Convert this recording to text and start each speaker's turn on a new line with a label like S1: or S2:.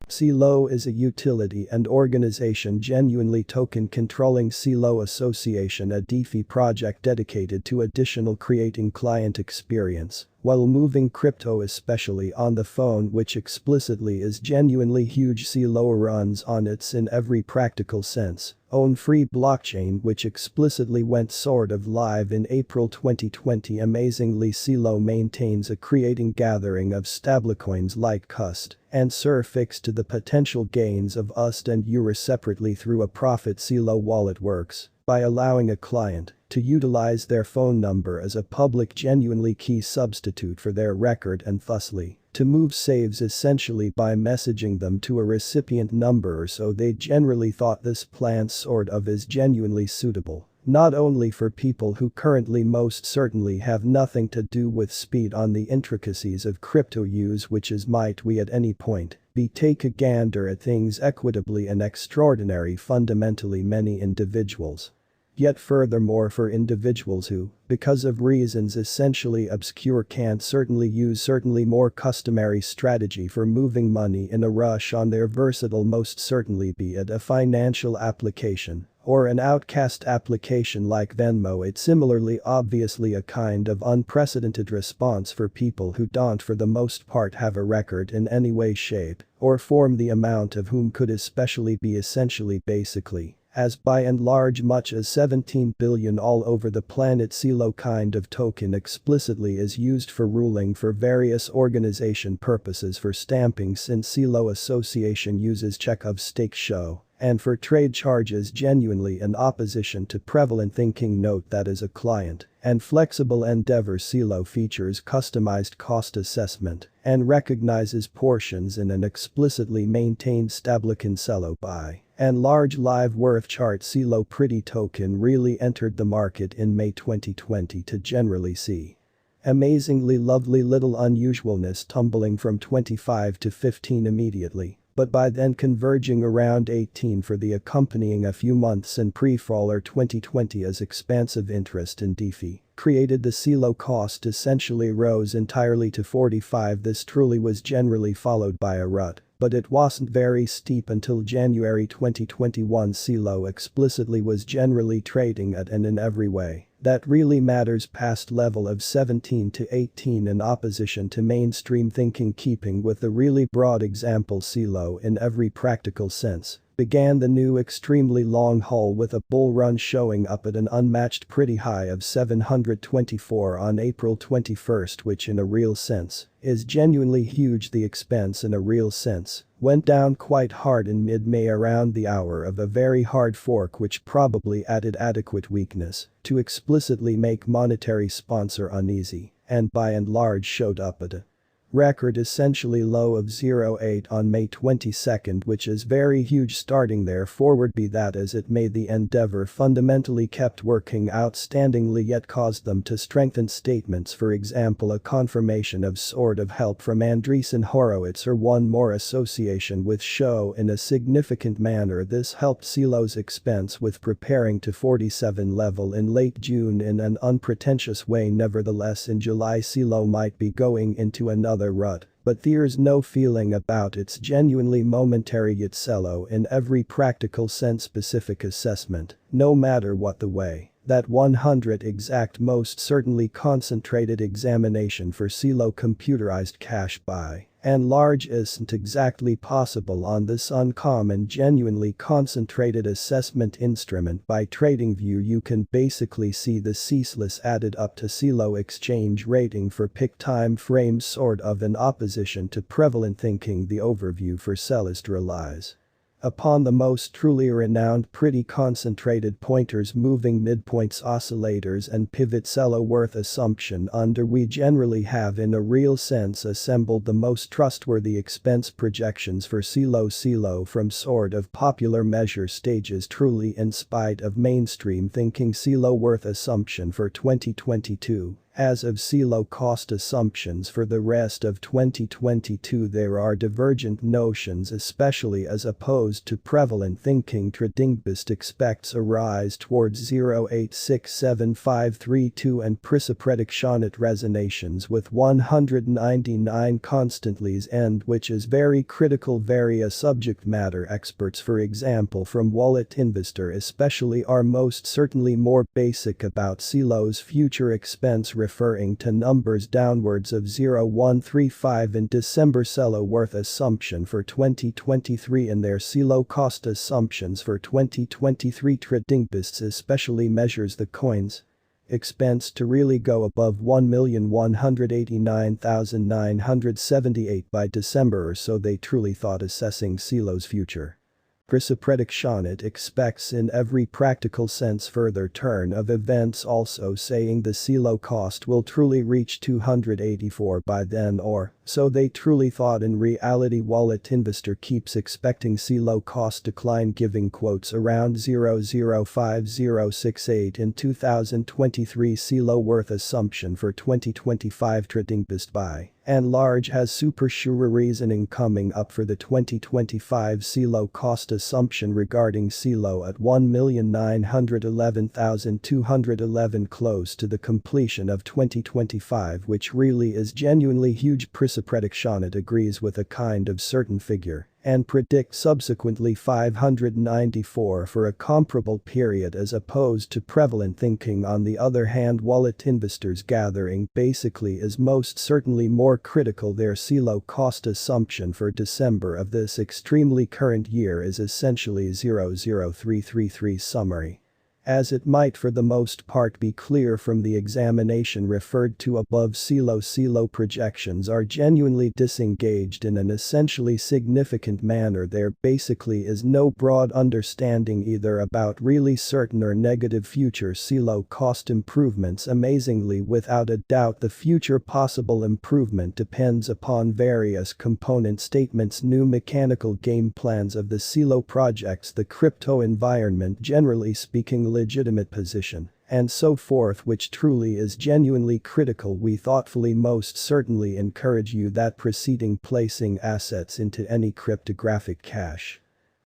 S1: Celo is a utility and organization genuinely token-controlling Celo Association, a DeFi project dedicated to additional creating client experience while moving crypto, especially on the phone, which explicitly is genuinely huge. Celo runs on its in every practical sense own free blockchain, which explicitly went sort of live in April 2020. Amazingly, Celo maintains a creating gathering of stablecoins like Cust and SUR fixed to the potential gains of UST and EUR separately through a profit. Celo wallet works by allowing a client to utilize their phone number as a public genuinely key substitute for their record and thusly to move saves essentially by messaging them to a recipient number, so they generally thought this plan sort of is genuinely suitable. Not only for people who currently most certainly have nothing to do with speed on the intricacies of crypto use, which is might we at any point be take a gander at things equitably and extraordinary fundamentally many individuals. Yet furthermore, for individuals who, because of reasons essentially obscure, can't certainly use certainly more customary strategy for moving money in a rush on their versatile, most certainly be it a financial application or an outcast application like Venmo. It's similarly obviously a kind of unprecedented response for people who don't for the most part have a record in any way, shape or form, the amount of whom could especially be essentially basically as by and large much as 17 billion all over the planet. Celo kind of token explicitly is used for ruling for various organization purposes, for stamping since Celo Association uses check of stake show, and for trade charges genuinely in opposition to prevalent thinking. Note that as a client and flexible endeavor, Celo features customized cost assessment and recognizes portions in an explicitly maintained stablecoin Celo by and large live worth chart. Celo Pretty token really entered the market in May 2020 to generally see amazingly lovely little unusualness, tumbling from 25 to 15 immediately, but by then converging around 18 for the accompanying a few months in pre-faller 2020 as expansive interest in DeFi created. The Celo cost essentially rose entirely to 45. This truly was generally followed by a rut, but it wasn't very steep until January 2021. Celo explicitly was generally trading at and in every way that really matters past level of 17 to 18 in opposition to mainstream thinking, keeping with the really broad example. Celo in every practical sense began the new extremely long haul with a bull run showing up at an unmatched pretty high of 724 on April 21, which in a real sense is genuinely huge. The expense in a real sense went down quite hard in mid-May around the hour of a very hard fork, which probably added adequate weakness to explicitly make monetary sponsor uneasy, and by and large showed up at a record essentially low of 0.8 on May 22, which is very huge. Starting there forward, be that as it may, the endeavor fundamentally kept working outstandingly, yet caused them to strengthen statements, for example a confirmation of sort of help from Andreessen Horowitz or one more association with show in a significant manner. This helped Celo's expense with preparing to 47 level in late June in an unpretentious way. Nevertheless, in July Celo might be going into another rut, but there's no feeling about it's genuinely momentary. Yet Celo in every practical sense specific assessment, no matter what the way that 100 exact most certainly concentrated examination for Celo computerized cash by and large isn't exactly possible on this uncommon genuinely concentrated assessment instrument. By TradingView you can basically see the ceaseless added up to Celo exchange rating for pick time frames, sort of in opposition to prevalent thinking. The overview for Celist relies upon the most truly renowned pretty concentrated pointers, moving midpoints, oscillators and pivot. Celo worth assumption under we generally have in a real sense assembled the most trustworthy expense projections for Celo from sort of popular measure stages. Truly, in spite of mainstream thinking, Celo worth assumption for 2022 As of Celo cost assumptions for the rest of 2022, there are divergent notions, especially as opposed to prevalent thinking. TradingBoost expects a rise towards 0.867532 and predictioned resonations with 199 constantly's end, which is very critical. Various subject matter experts, for example from Wallet Investor especially, are most certainly more basic about Celo's future expense, referring to numbers downwards of 0.135 in December. Celo worth assumption for 2023 in their Celo cost assumptions for 2023. TradingBoost especially measures the coin's expense to really go above 1,189,978 by December, or so they truly thought, assessing Celo's future. Prediction it expects in every practical sense further turn of events, also saying the Celo cost will truly reach 284 by then, or so they truly thought. In reality, Wallet Investor keeps expecting Celo cost decline, giving quotes around 0.05068 in 2023. Celo worth assumption for 2025. TradingBoost by and large has super sure reasoning coming up for the 2025 Celo cost assumption regarding Celo at 1,911,211, close to the completion of 2025, which really is genuinely huge. Prediction it agrees with a kind of certain figure and predicts subsequently 594 for a comparable period as opposed to prevalent thinking. On the other hand, Wallet Investors gathering basically is most certainly more critical. Their Celo cost assumption for December of this extremely current year is essentially 0.0333 summary. As it might for the most part be clear from the examination referred to above, Celo projections are genuinely disengaged in an essentially significant manner. There basically is no broad understanding either about really certain or negative future Celo cost improvements. Amazingly, without a doubt, the future possible improvement depends upon various component statements, new mechanical game plans of the Celo projects, the crypto environment generally speaking, legitimate position, and so forth, which truly is genuinely critical. We thoughtfully most certainly encourage you that preceding placing assets into any cryptographic cache